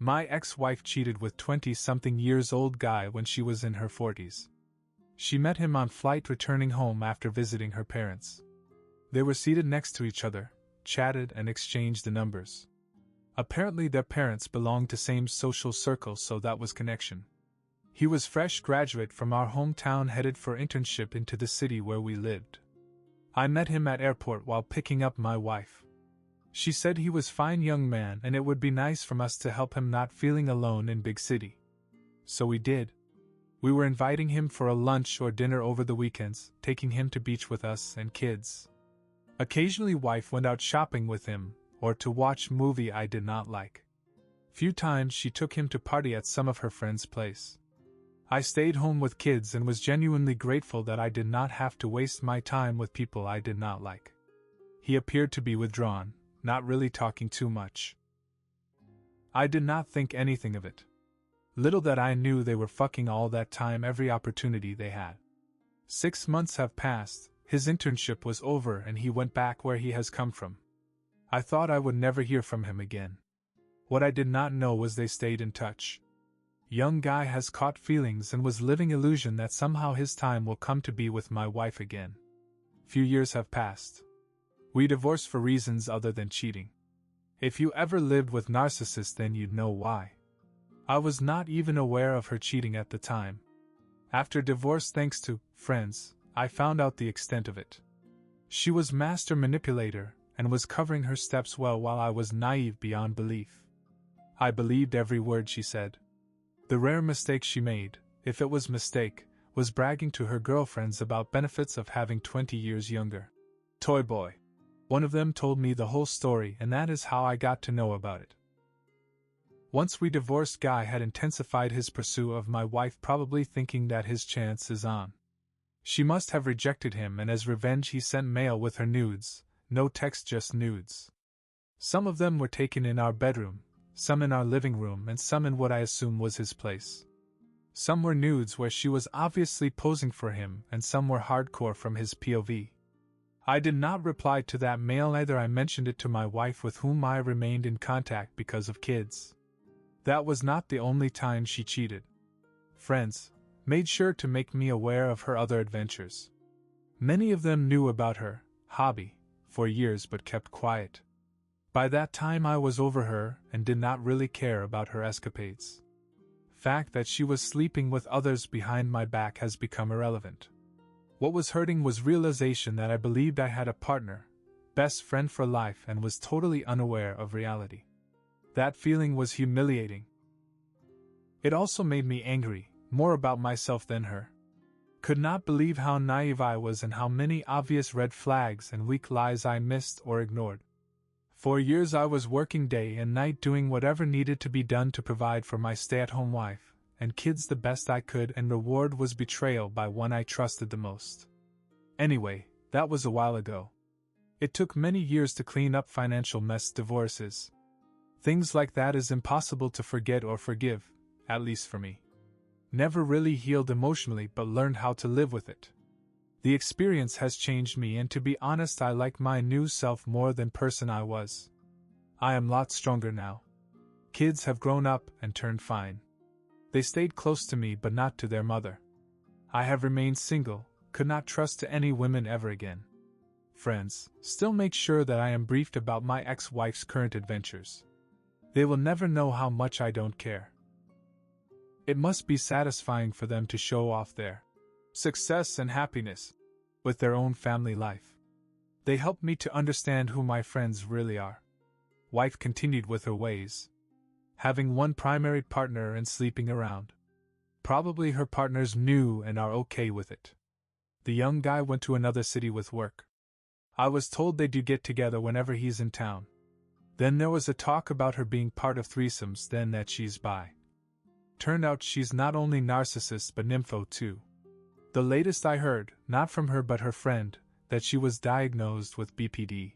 My ex-wife cheated with 20-something-years-old guy when she was in her 40s. She met him on flight returning home after visiting her parents. They were seated next to each other, chatted and exchanged the numbers. Apparently their parents belonged to same social circle, so that was connection. He was fresh graduate from our hometown headed for internship into the city where we lived. I met him at airport while picking up my wife. She said he was fine young man and it would be nice from us to help him not feeling alone in big city. So we did. We were inviting him for a lunch or dinner over the weekends, taking him to beach with us and kids. Occasionally wife went out shopping with him, or to watch movie I did not like. Few times she took him to party at some of her friends' place. I stayed home with kids and was genuinely grateful that I did not have to waste my time with people I did not like. He appeared to be withdrawn, not really talking too much. I did not think anything of it. Little that I knew they were fucking all that time every opportunity they had. 6 months have passed, his internship was over and he went back where he has come from. I thought I would never hear from him again. What I did not know was they stayed in touch. Young guy has caught feelings and was living illusion that somehow his time will come to be with my wife again. Few years have passed. We divorced for reasons other than cheating. If you ever lived with narcissists then you'd know why. I was not even aware of her cheating at the time. After divorce, thanks to friends, I found out the extent of it. She was master manipulator and was covering her steps well while I was naive beyond belief. I believed every word she said. The rare mistake she made, if it was mistake, was bragging to her girlfriends about benefits of having 20 years younger. Toy boy. One of them told me the whole story and that is how I got to know about it. Once we divorced, Guy had intensified his pursuit of my wife, probably thinking that his chance is on. She must have rejected him and as revenge he sent mail with her nudes, no text, just nudes. Some of them were taken in our bedroom, some in our living room and some in what I assume was his place. Some were nudes where she was obviously posing for him and some were hardcore from his POV. I did not reply to that mail either. I mentioned it to my wife with whom I remained in contact because of kids. That was not the only time she cheated. Friends made sure to make me aware of her other adventures. Many of them knew about her hobby for years but kept quiet. By that time I was over her and did not really care about her escapades. Fact that she was sleeping with others behind my back has become irrelevant. What was hurting was realization that I believed I had a partner, best friend for life, and was totally unaware of reality. That feeling was humiliating. It also made me angry, more about myself than her. Could not believe how naive I was and how many obvious red flags and weak lies I missed or ignored. For years I was working day and night doing whatever needed to be done to provide for my stay-at-home wife and kids the best I could, and reward was betrayal by one I trusted the most. Anyway, that was a while ago. It took many years to clean up financial mess, divorces. Things like that is impossible to forget or forgive, at least for me. Never really healed emotionally but learned how to live with it. The experience has changed me, and to be honest I like my new self more than person I was. I am lots stronger now. Kids have grown up and turned fine. They stayed close to me but not to their mother. I have remained single, could not trust to any women ever again. Friends still make sure that I am briefed about my ex-wife's current adventures. They will never know how much I don't care. It must be satisfying for them to show off their success and happiness with their own family life. They helped me to understand who my friends really are. Wife continued with her ways, having one primary partner and sleeping around. Probably her partners knew and are okay with it. The young guy went to another city with work. I was told they do get together whenever he's in town. Then there was a talk about her being part of threesomes, then that she's bi. Turned out she's not only narcissist but nympho too. The latest I heard, not from her but her friend, that she was diagnosed with BPD.